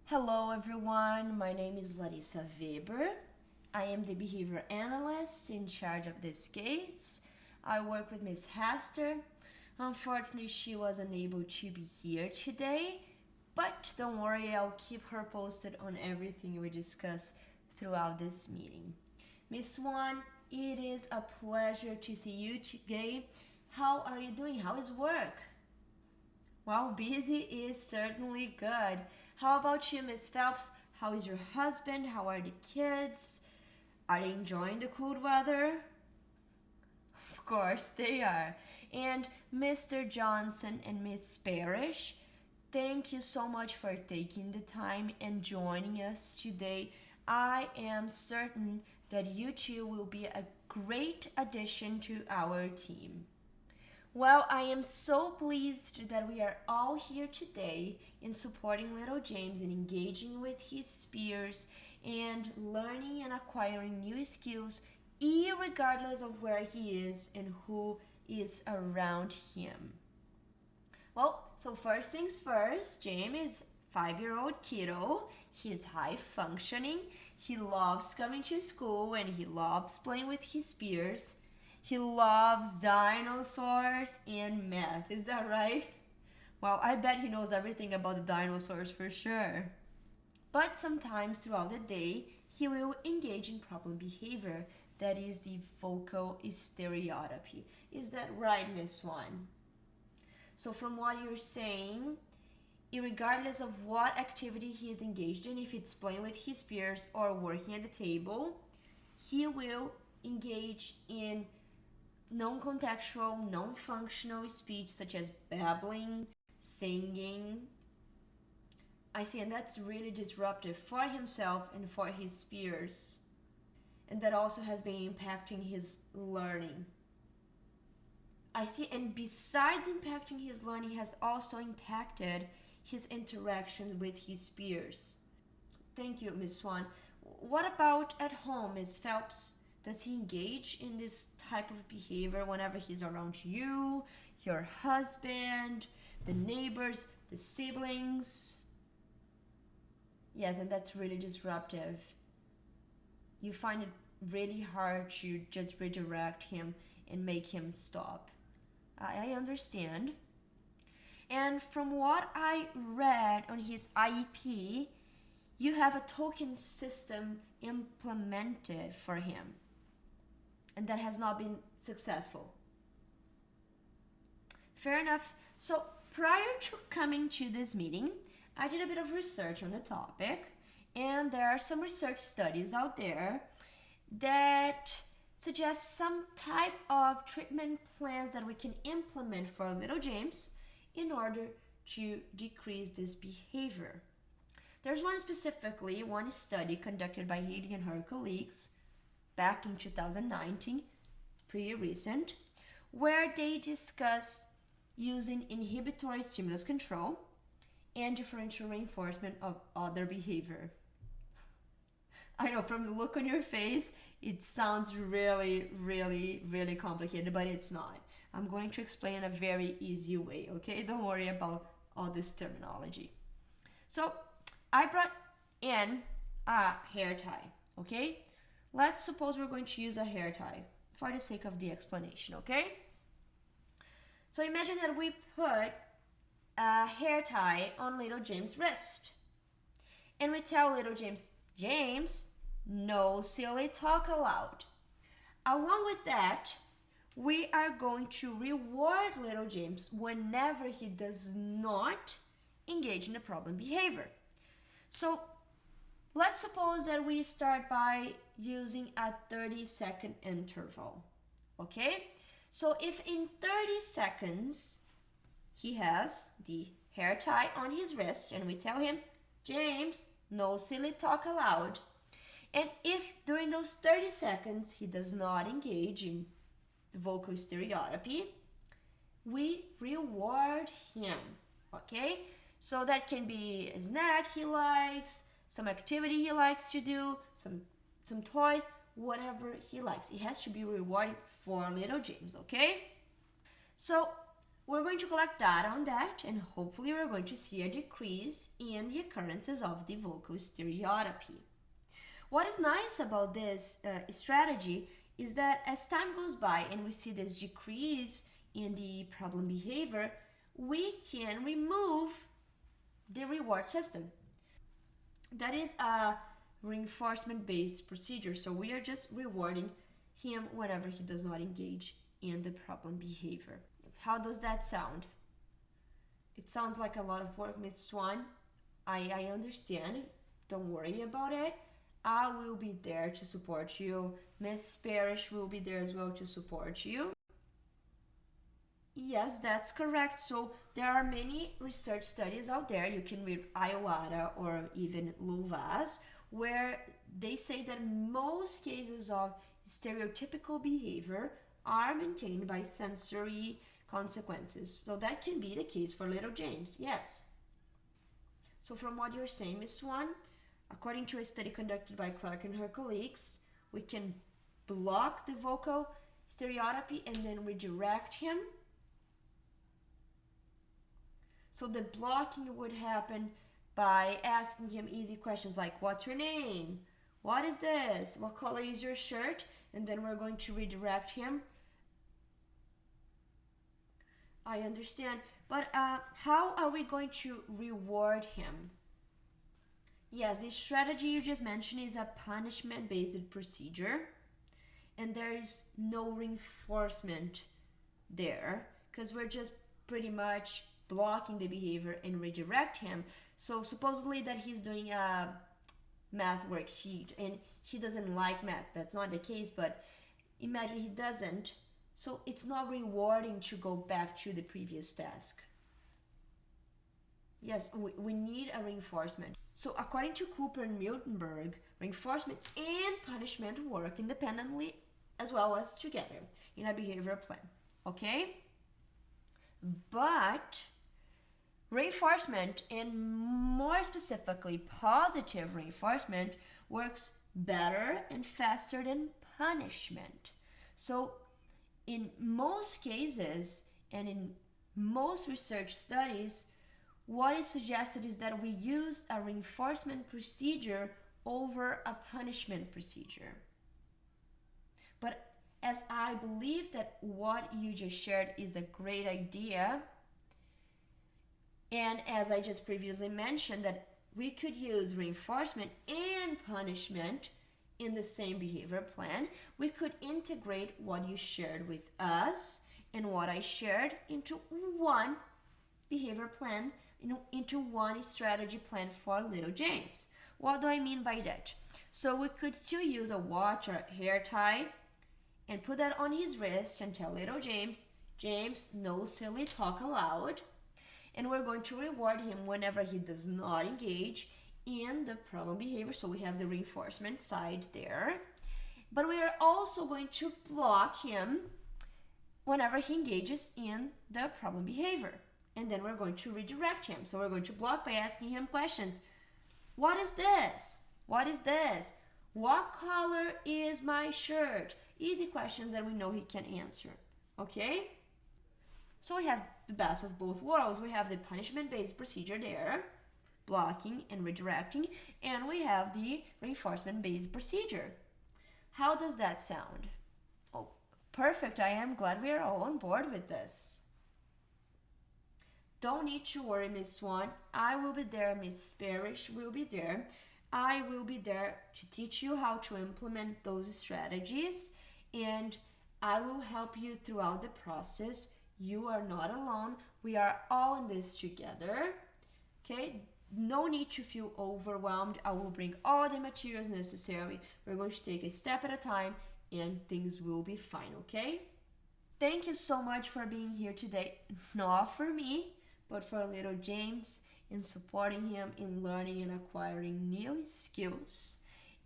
Hello everyone, my name is Larissa Weber. I am the behavior analyst in charge of this case. I work with Miss Hester. Unfortunately, she was unable to be here today, but don't worry, I'll keep her posted on everything we discuss throughout this meeting. Miss Swan, it is a pleasure to see you today. How are you doing? How is work? Well, busy is certainly good. How about you, Miss Phelps? How is your husband? How are the kids? Are they enjoying the cold weather? Of course they are. And Mr. Johnson and Miss Parrish, thank you so much for taking the time and joining us today. I am certain that you two will be a great addition to our team. Well, I am so pleased that we are all here today in supporting little James and engaging with his peers and learning and acquiring new skills, irregardless of where he is and who is around him. Well, so first things first, James is 5-year-old kiddo. He's high functioning. He loves coming to school and he loves playing with his peers. He loves dinosaurs and math. Is that right? Well, I bet he knows everything about the dinosaurs for sure. But sometimes throughout the day, he will engage in problem behavior. That is the vocal stereotypy. Is that right, Miss Swan? So from what you're saying, regardless of what activity he is engaged in, if it's playing with his peers or working at the table, he will engage in non-contextual, non-functional speech such as babbling, singing. I see, and that's really disruptive for himself and for his peers. And that also has been impacting his learning. I see, and besides impacting his learning, has also impacted his interaction with his peers. Thank you, Ms. Swan. What about at home, Ms. Phelps? Does he engage in this type of behavior whenever he's around you, your husband, the neighbors, the siblings? Yes, and that's really disruptive. You find it really hard to just redirect him and make him stop. I understand. And from what I read on his IEP, you have a token system implemented for him, and that has not been successful. Fair enough. So prior to coming to this meeting, I did a bit of research on the topic, and there are some research studies out there that suggest some type of treatment plans that we can implement for little James in order to decrease this behavior. There's one study conducted by Haley and her colleagues back in 2019, pretty recent, where they discuss using inhibitory stimulus control and differential reinforcement of other behavior. I know from the look on your face, it sounds really, really, really complicated, but it's not. I'm going to explain in a very easy way, okay? Don't worry about all this terminology. So I brought in a hair tie, okay? Let's suppose we're going to use a hair tie for the sake of the explanation, okay? So imagine that we put a hair tie on little James' wrist. And we tell little James, James, no silly talk allowed. Along with that, we are going to reward little James whenever he does not engage in the problem behavior. So let's suppose that we start by using a 30-second interval, okay? So if in 30 seconds he has the hair tie on his wrist and we tell him, James, no silly talk allowed. And if during those 30 seconds he does not engage in vocal stereotypy, we reward him, okay? So that can be a snack he likes, some activity he likes to do, some toys, whatever he likes. It has to be rewarding for little James, okay? So We're going to collect data on that, and hopefully we're going to see a decrease in the occurrences of the vocal stereotypy. What is nice about this strategy is that as time goes by and we see this decrease in the problem behavior, we can remove the reward system. That is a reinforcement-based procedure, so we are just rewarding him whenever he does not engage in the problem behavior. How does that sound? It sounds like a lot of work, Miss Swan. I understand. Don't worry about it. I will be there to support you. Miss Parrish will be there as well to support you. Yes, that's correct. So there are many research studies out there. You can read Iowata or even Lovaas, where they say that most cases of stereotypical behavior are maintained by sensory consequences. So that can be the case for little James, yes. So from what you're saying, Miss Swan, according to a study conducted by Clark and her colleagues, we can block the vocal stereotypy and then redirect him. So the blocking would happen by asking him easy questions like, what's your name? What is this? What color is your shirt? And then we're going to redirect him. I understand, but how are we going to reward him? Yes, the strategy you just mentioned is a punishment-based procedure, and there is no reinforcement there because we're just pretty much blocking the behavior and redirect him. So supposedly that he's doing a math worksheet and he doesn't like math. That's not the case, but imagine he doesn't. So it's not rewarding to go back to the previous task. Yes, we need a reinforcement. So according to Cooper and Miltenberg, reinforcement and punishment work independently as well as together in a behavioral plan, okay? But reinforcement, and more specifically positive reinforcement, works better and faster than punishment. So in most cases and in most research studies, what is suggested is that we use a reinforcement procedure over a punishment procedure. But as I believe that what you just shared is a great idea, and as I just previously mentioned that we could use reinforcement and punishment in the same behavior plan, we could integrate what you shared with us and what I shared into one behavior plan, into one strategy plan for little James. What do I mean by that? So we could still use a watch or a hair tie and put that on his wrist and tell little James, James, no silly talk aloud. And we're going to reward him whenever he does not engage in the problem behavior. So we have the reinforcement side there. But we are also going to block him whenever he engages in the problem behavior. And then we're going to redirect him. So we're going to block by asking him questions. What is this? What is this? What color is my shirt? Easy questions that we know he can answer. Okay? So we have the best of both worlds. We have the punishment-based procedure there, blocking and redirecting, and we have the reinforcement-based procedure. How does that sound? Oh, perfect. I am glad we are all on board with this. Don't need to worry, Miss Swan. I will be there. Miss Parrish will be there. I will be there to teach you how to implement those strategies, and I will help you throughout the process. You are not alone. We are all in this together. Okay? No need to feel overwhelmed. I will bring all the materials necessary. We're going to take a step at a time and things will be fine, okay? Thank you so much for being here today. Not for me, but for little James, in supporting him in learning and acquiring new skills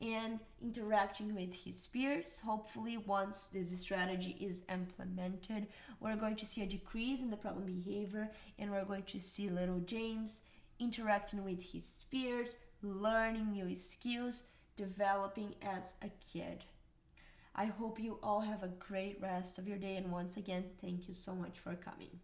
and interacting with his peers. Hopefully, once this strategy is implemented, we're going to see a decrease in the problem behavior and we're going to see little James interacting with his peers, learning new skills, developing as a kid. I hope you all have a great rest of your day, and once again, thank you so much for coming.